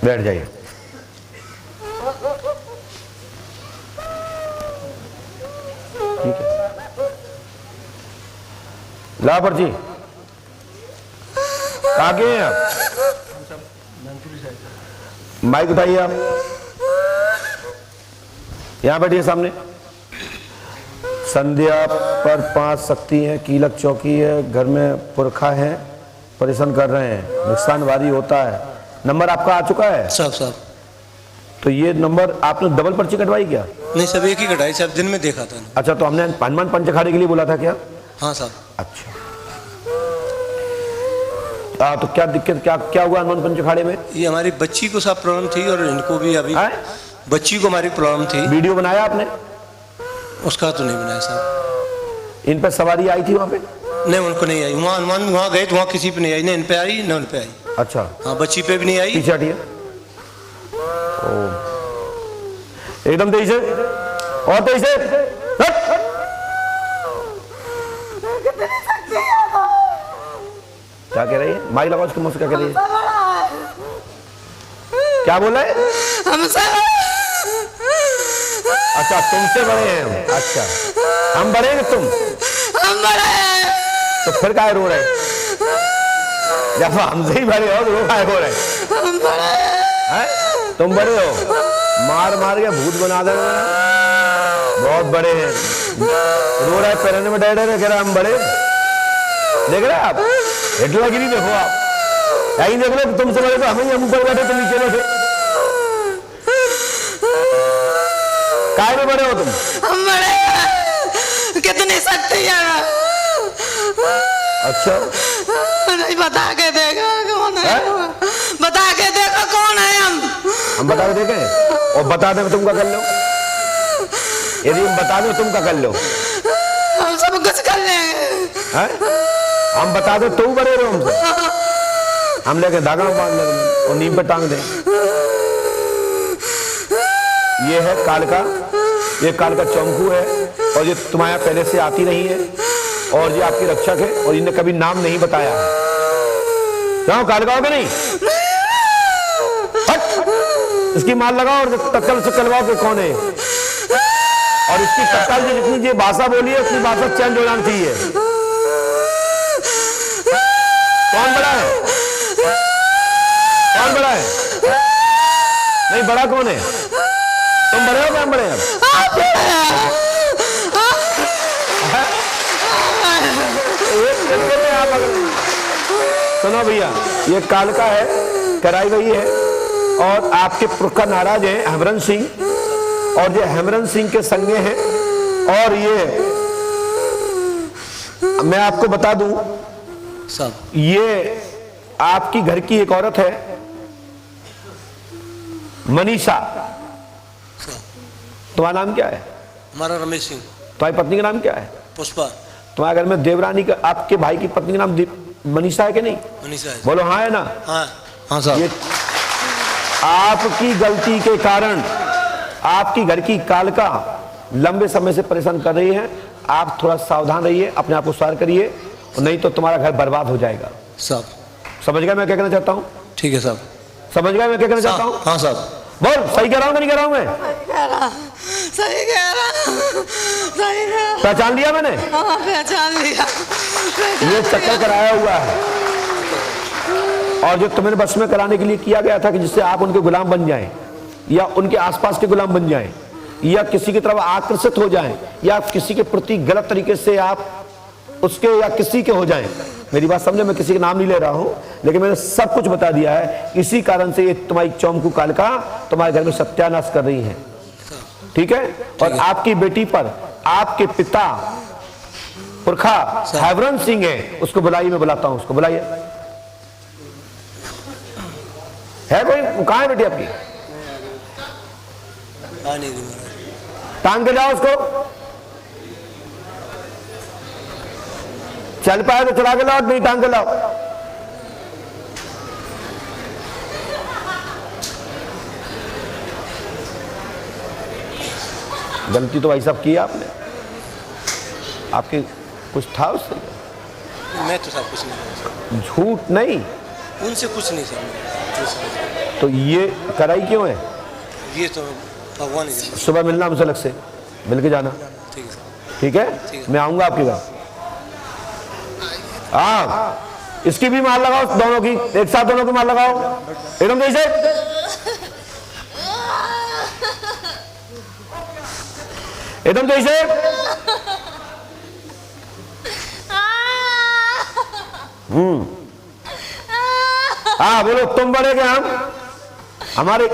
बैठ जाइए। ठीक है, ला पर्ची। कहाँ के हैं आप? माइक उठाइए आप, यहां बैठिए सामने। संध्या पर 5 शक्ति है, कीलक चौकी है, घर में पुरखा है, परेशान कर रहे हैं, नुकसान भारी होता है। नंबर आपका आ चुका है साहब? तो ये नंबर आपने डबल पर्ची कटवाई क्या? नहीं सब एक ही कटाई साहब, दिन में देखा था। अच्छा, तो हमने हनुमान पंचखाड़े के लिए बोला था क्या? हाँ साहब। अच्छा, तो क्या दिक्कत, क्या हुआ हनुमान पंचखाड़े में? ये हमारी बच्ची को साहब प्रॉब्लम थी और इनको भी अभी बच्ची को हमारी प्रॉब्लम थी। वीडियो बनाया आपने? उसका तो नहीं बनाया साहब। इन पर सवारी आई थी वहाँ पे? नहीं, उनको नहीं आई। वहाँ हनुमान वहाँ गए तो वहाँ किसी पे नहीं आई, न इन पे आई न उन पे आई। अच्छा, हाँ, बच्ची पे भी नहीं आई। पीछे हटिए, एकदम तेजी से, और तेजी से। क्या कह रही है? माइक लगाओ उसके मुंह से। क्या कह रही है? क्या बोला है? अच्छा, तुमसे बड़े हैं हम। अच्छा, हम बड़े हैं, तुम हम बड़े हैं। तो फिर काहे रो रहे? जब हमसे ही बड़े हो तो रो काहे हो रहे? हम बड़े हैं? तुम बड़े हो, मार मार के भूत बना देना। बहुत बड़े हैं, रो रहे, पैरने में डर रहे, कह रहे हम बड़े। देख रहे आप हिटलरगिरी, देखो आप यही देख लो। तुमसे बड़े तो हम ऊपर बैठे, तुम नीचे बैठे। काय में बड़े हो तुम? हम बड़े हैं। कितनी शक्ति है? अच्छा, नहीं, बता के देखो कौन है? बता के देखो कौन है? हम बता के देखें? और बता दें तुम क्या कर लो? यदि हम बता दें तुम क्या कर लो? हम सब कुछ कर लेंगे। हम बता दो तो बड़े रहो हमसे, हम लेके धागा बांध लेंगे और नीम पे टांग दें। ये है कालका, ये कालका चौंकू है, और ये तुम्हारे पहले से आती रही है, और ये आपकी रक्षक है, और इन्हें कभी नाम नहीं बताया है। क्यों, कालका हो गया नहीं? इसकी माल लगाओ और तत्काल से कलवाओ कि कौन है, और इसकी तत्काल से जितनी ये भाषा बोली है उसकी भाषा चेंज हो जानी चाहिए। कौन बड़ा है? कौन बड़ा है? नहीं, बड़ा कौन है? तुम बड़े हो क्या हम बड़े हैं? सुनो भैया, ये कालका है, कराई गई है, और आपके पुरखा नाराज हैं हेमरन सिंह, और ये हेमरन सिंह के संगे हैं। और ये मैं आपको बता दूं साहब, ये आपकी घर की एक औरत है मनीषा। तुम्हारा नाम क्या है? हमारा रमेश सिंह। तुम्हारी पत्नी का नाम क्या है? पुष्पा। तुम्हारे घर में देवरानी का, आपके भाई की पत्नी का नाम मनीषा है कि नहीं? मनीषा है। बोलो हाँ है ना? हाँ हाँ साहब। ये आपकी गलती के कारण आपकी घर की कालका लंबे समय से परेशान कर रही है। आप थोड़ा सावधान रहिए, अपने आप को सुधार करिए, नहीं तो तुम्हारा घर बर्बाद हो जाएगा साहब। समझ गए मैं क्या कहना चाहता हूँ? ठीक है साहब। समझ गए मैं क्या कहना चाहता हूँ? हाँ साहब। बोल, सही कह रहा हूँ कि नहीं कह रहा हूँ मैं? सही कह रहा, सही कह रहा। पहचान लिया मैंने? हाँ, पहचान लिया। ये चक्कर कराया हुआ है, और जो तुम्हें बस में कराने के लिए किया गया था कि जिससे आप उनके गुलाम बन जाएं, या उनके आसपास के गुलाम बन जाएं, या किसी की तरफ आकर्षित हो जाएं, या किसी के प्रति गलत तरीके से आप उसके या किसी के हो जाएं। मेरी बात समझे, मैं किसी का नाम नहीं ले रहा हूं, लेकिन मैंने सब कुछ बता दिया है। इसी कारण से ये तुम्हारी चौंकू कालका तुम्हारे घर में सत्यानाश कर रही है, ठीक है? और आपकी बेटी पर आपके पिता पुरखा हेमरन सिंह है, उसको बुलाइए, मैं बुलाता हूं उसको, बुलाइए। है कोई? कहां है बेटी आपकी? टांग के जाओ उसको, चल पाए तो चला के लाओ, नहीं टांग के लाओ। गलती तो भाई साहब की आपने, आपके कुछ था उससे? मैं तो सब कुछ नहीं। झूठ नहीं, उनसे कुछ नहीं सर। तो ये कराई क्यों है? ये तो भगवान ही जाने। सुबह मिलना हमसे अलग से, मिल के जाना। ठीक है सर। ठीक है, मैं आऊंगा आपके घर। हाँ, इसकी भी मार लगाओ, दोनों की एक साथ, दोनों की मार लगाओ एकदम जैसे। एकदम जैसे। हाँ बोलो, तुम बड़े के हम हमारे,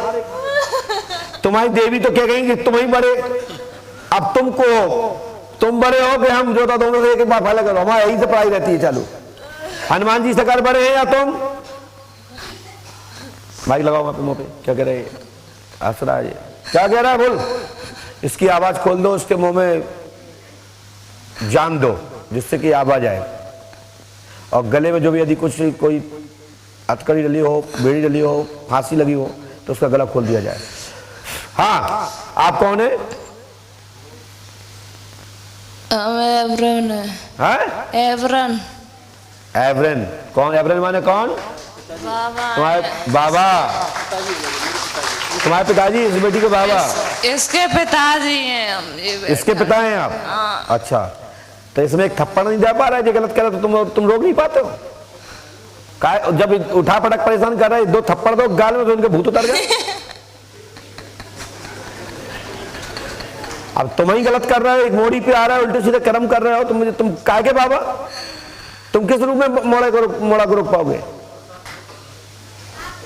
तुम्हारी देवी तो क्या कहेंगे, तुम ही बड़े। अब तुम बड़े हो कि हम जो था दोनों से एक बार फैला करो, हमारे यही से पढ़ाई रहती है चालू। हनुमान जी से कर बड़े हैं या तुम? माइक लगाओ वहां पे, मुंह पे। क्या कह रहे हैं? आसरा है, क्या कह रहा है बोल। इसकी आवाज खोल दो, उसके मुंह में जान दो जिससे कि आवाज आए। और गले में जो भी यदि कुछ कोई हथकड़ी डली हो, बेड़ी डली हो, फांसी लगी हो तो उसका गला खोल दिया जाए। हाँ, आप कौन है? एवरन है। एवरन। एवरन कौन? एवरन माने कौन? बाबा। तुम्हारे बाबा, तुम्हारे पिताजी, इस बेटी के बाबा? इसके पिताजी हैं। इसके पिता हैं आप? अच्छा, तो इसमें एक थप्पड़ नहीं दे पा रहा है, जो गलत कर रहा है तो तुम रोक नहीं पाते हो? जब उठा पटक परेशान कर रहा है, 2 थप्पड़ दो गाल में तो उनके भूत उतर गए। अब तुम ही गलत कर रहे हो, एक मोड़ी पे आ रहा है, उल्टे सीधे कर्म कर रहे हो। तुम काय के बाबा, तुम किस रूप में मोड़ा को रोक पाओगे?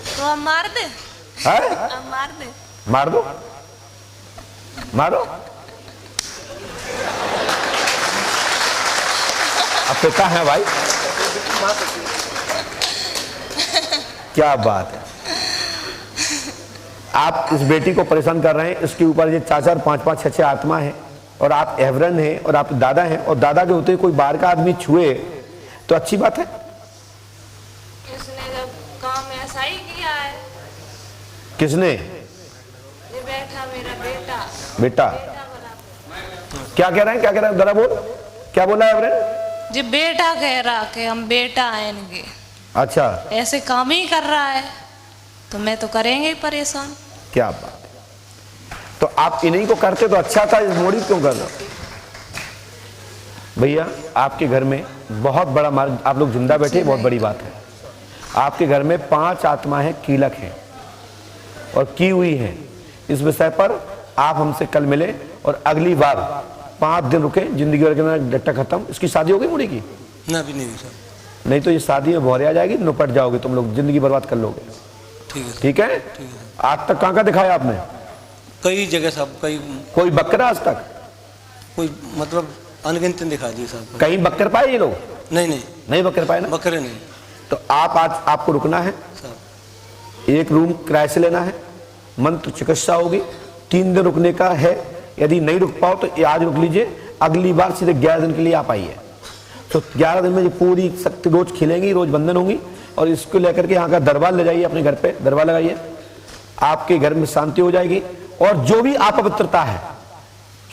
तो हम मार दे। हम मार दे। मार दो, मारो। अब पिता है भाई, क्या बात है। आप इस बेटी को परेशान कर रहे हैं, इसके ऊपर ये 4-4, 5-5, 6-6 आत्मा है, और आप एवरन हैं और आप दादा हैं, और दादा के होते कोई बाहर का आदमी छुए तो अच्छी बात है। किसने जब काम ऐसा ही किया है? किसने? ये बैठा मेरा बेटा। बेटा क्या कह रहे हैं? क्या कह रहे हैं? जरा बोल, क्या बोला है एवरन? जी बेटा कह रहा कि हम बेटा हैं इनके। अच्छा, ऐसे काम ही कर रहा है तो मैं तो करेंगे ही परेशान। क्या बात है। तो आप इन्हीं को करते तो अच्छा था, इस मोड़ी क्यों कर रहे हो? भैया आपके घर में बहुत बड़ा मार्ग, आप लोग जिंदा बैठे, बहुत बड़ी बात है। आपके घर में 5 आत्माएं कीलक हैं और की हुई हैं। इस विषय पर आप हमसे कल मिले और अगली बार 5 दिन रुके, जिंदगी भर के डट्टा खत्म। इसकी शादी हो गई मुड़ी की? ना भी नहीं सर। नहीं तो ये शादी में भौरे आ जाएगी, निपट जाओगे तुम लोग, जिंदगी बर्बाद कर लोगे। ठीक है, ठीक है। आज तक कहाँ दिखाया आपने? कई जगह साहब, कई कोई बकरा आज तक? कोई मतलब अनगिनत दिखा दिए साहब। कहीं बकर पाए ये लोग? नहीं नहीं बकर पाए ना। बकरे नहीं तो आप आज आपको रुकना है, साहब। एक रूम किराए से लेना है, मंत्र चिकित्सा होगी, 3 दिन रुकने का है। यदि नहीं रुक पाओ तो आज रुक लीजिए, अगली बार सीधे 11 दिन के लिए आप आइए। तो 11 दिन में ये पूरी शक्ति रोज खिलेंगी, रोज बंधन होंगी, और इसको लेकर के यहाँ का दरबार ले जाइए, अपने घर पे दरबार लगाइए, आपके घर में शांति हो जाएगी। और जो भी अपवित्रता है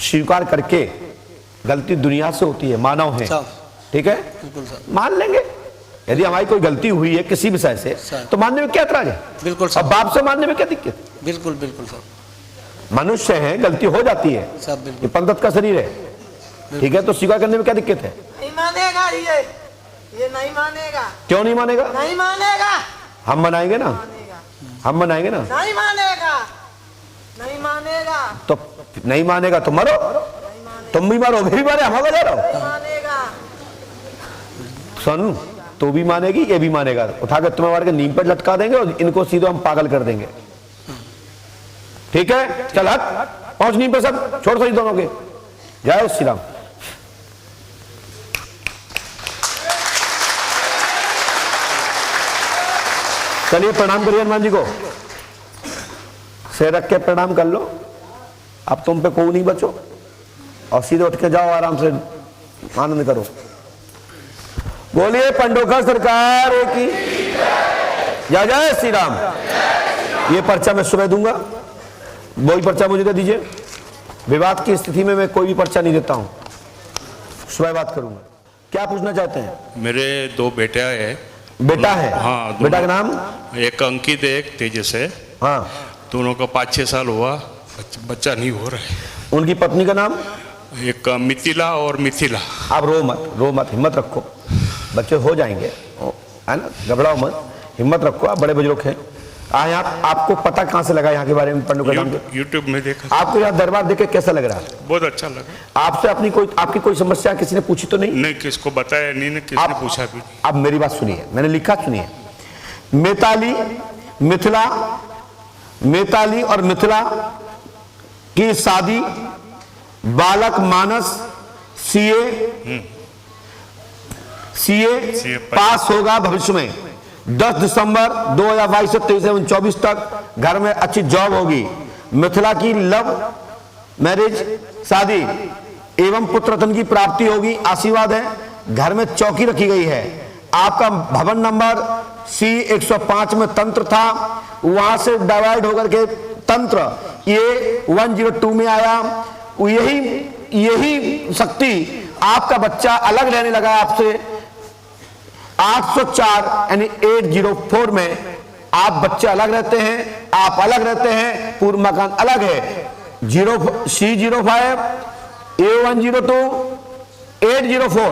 स्वीकार करके, गलती दुनिया से होती है, मानव है, ठीक है, बिल्कुल सर, मान लेंगे। यदि हमारी कोई गलती हुई है किसी विषय से तो मानने में क्या ऐतराज है? बिल्कुल सर। अब बाप से मानने में क्या दिक्कत? बिल्कुल बिल्कुल सर। मनुष्य है, गलती हो जाती है, सब बिल्कुल। ये पंगत का शरीर है, ठीक है, तो स्वीकार करने में क्या दिक्कत है? नहीं मानेगा ये नहीं मानेगा। क्यों नहीं मानेगा? नहीं मानेगा। हम मनाएंगे ना, हम मनाएंगे ना। नहीं मानेगा, नहीं मानेगा, तो नहीं मानेगा तो मरो, तुम भी मारो, भी मारे, हम जा रहो। नहीं मानेगा। सुन, तो भी मानेगी, ये भी मानेगा। उठाकर तुम्हें मार के नीम पर लटका देंगे और इनको सीधे हम पागल कर देंगे। ठीक है, चल हट, पहुंच नीम पे, सब छोड़ सही दोनों के। जय श्री राम। चलिए प्रणाम करिए हनुमान जी को, सिर रख के प्रणाम कर लो। अब तुम पे कोई नहीं बचो, और सीधे उठ के जाओ, आराम से आनंद करो। बोलिए पंडोखा सरकार की जय। जय श्री राम। ये पर्चा मैं सुबह दूंगा, वही पर्चा मुझे दे दीजिए। विवाद की स्थिति में मैं कोई भी पर्चा नहीं देता हूं, सुबह बात करूंगा। क्या पूछना चाहते हैं? मेरे 2 बेटे हैं, बेटा है? हाँ, बेटा का नाम? एक अंकित है, एक तेजस है। हाँ। दोनों का 5-6 साल हुआ, बच्चा नहीं हो रहा है। उनकी पत्नी का नाम? एक मिथिला और मिथिला। आप रो मत, हिम्मत रखो, बच्चे हो जाएंगे, है ना, घबराओ मत, हिम्मत रखो, आप बड़े बुजुर्ग हैं। आए आपको पता कहाँ से लगा यहाँ के बारे में? पंडू का नाम? यूट्यूब में देखा। आपको यहाँ दरबार देख के कैसा लग रहा है? बहुत अच्छा लगा। आपसे आपकी कोई समस्या किसी ने पूछी तो नहीं? नहीं, किसको बताया नहीं, किसने पूछा भी। अब मेरी बात सुनिए, मैंने लिखा, सुनिए। मिताली और मिथिला की शादी बालक मानस सीए पास होगा भविष्य में। 10 दिसंबर 2022 से 23-24 तक घर में अच्छी जॉब होगी। मिथिला की लव मैरिज शादी एवं पुत्र रत्न की प्राप्ति होगी, आशीर्वाद है। घर में चौकी रखी गई है। आपका भवन नंबर C105 में तंत्र था, वहां से डिवाइड होकर के तंत्र ये 102 में आया। यही शक्ति आपका बच्चा अलग रहने लगा आपसे। 804 यानी 804 में आप बच्चे अलग रहते हैं, आप अलग रहते हैं, पूर्व मकान अलग है। C05, A102, 804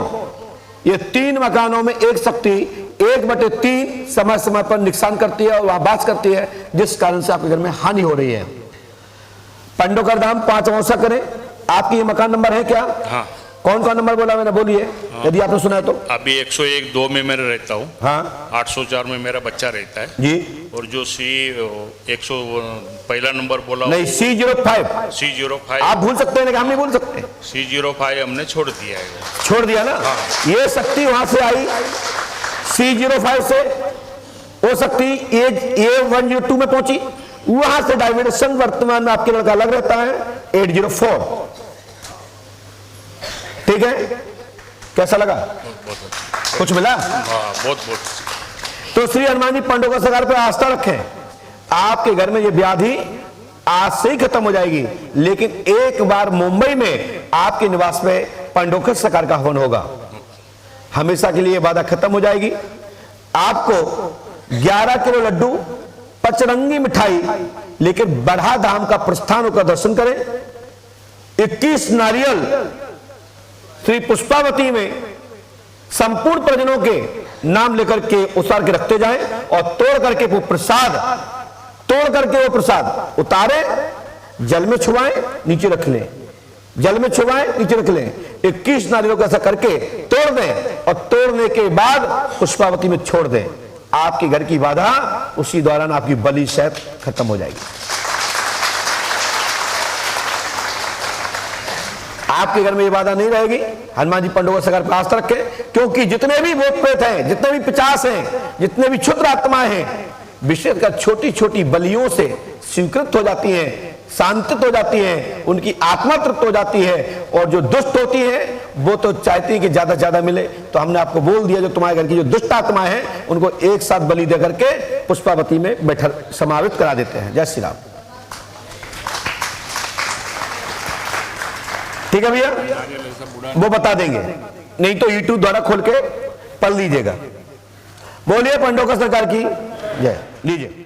ये 3 मकानों में एक शक्ति 1/3 समय समय पर नुकसान करती है और वास करती है, जिस कारण से आपके घर में हानि हो रही है। पंडो का दाम 5 अमावस्या करें। आपकी ये मकान नंबर है क्या? हाँ। कौन सा नंबर बोला मैंने? बोलिए। हाँ। यदि आपने सुना है तो। अभी 101-2 में मैं रहता हूँ। हाँ। 804 में मेरा बच्चा रहता है जी। और जो C100 पहला नंबर बोला नहीं, C05 आप भूल सकते हैं, लेकिन हम नहीं भूल सकते। C05 हमने छोड़ दिया है। छोड़ दिया ना? हाँ। ये शक्ति वहां से आई C05 से, वो शक्ति A102 में पहुंची, वहां से डायमेंशन वर्तमान में आपके लड़का अलग रहता है 804। ठीक है, कैसा लगा? बहुत कुछ मिला? बहुत। तो श्री हनुमान जी पंडों का सरकार पर आस्था रखें, आपके घर में ये व्याधि आज से ही खत्म हो जाएगी। लेकिन एक बार मुंबई में आपके निवास में पंडों के सरकार का हवन होगा, हमेशा के लिए बाधा खत्म हो जाएगी। आपको 11 किलो लड्डू, 5 मिठाई लेकिन बढ़ा धाम का प्रस्थान होकर दर्शन करें। 21 नारियल श्री पुष्पावती में संपूर्ण परिजनों के नाम लेकर के उतार के रखते जाएं और तोड़ करके वो प्रसाद उतारे, जल में छुआएं, नीचे रख लें, जल में छुआएं, नीचे रख लें। 21 नारियों को ऐसा करके तोड़ दें और तोड़ने के बाद पुष्पावती में छोड़ दें। आपके घर की बाधा उसी दौरान आपकी बलि शायद खत्म हो जाएगी। आपके घर में ये बाधा नहीं रहेगी। हनुमान जी पंडों का सगर पर आस्था रखें, क्योंकि जितने भी भूत प्रेत हैं, जितने भी पिशाच हैं, जितने भी क्षुद्र आत्माएं हैं, विशेषकर छोटी छोटी बलियों से स्वीकृत हो जाती हैं, शांतित हो जाती हैं, उनकी आत्मा तृप्त हो जाती है। और जो दुष्ट होती है वो तो चाहती है कि ज्यादा से ज्यादा मिले। तो हमने आपको बोल दिया, जो तुम्हारे घर की जो दुष्ट आत्मा है उनको एक साथ बलि देकर के पुष्पावती में बैठा समावित करा देते हैं। जय श्री राम। ठीक है भैया, वो बता देंगे, नहीं तो यूट्यूब द्वारा खोल के पढ़ लीजिएगा। बोलिए पंडों का सरकार की जय। लीजिए।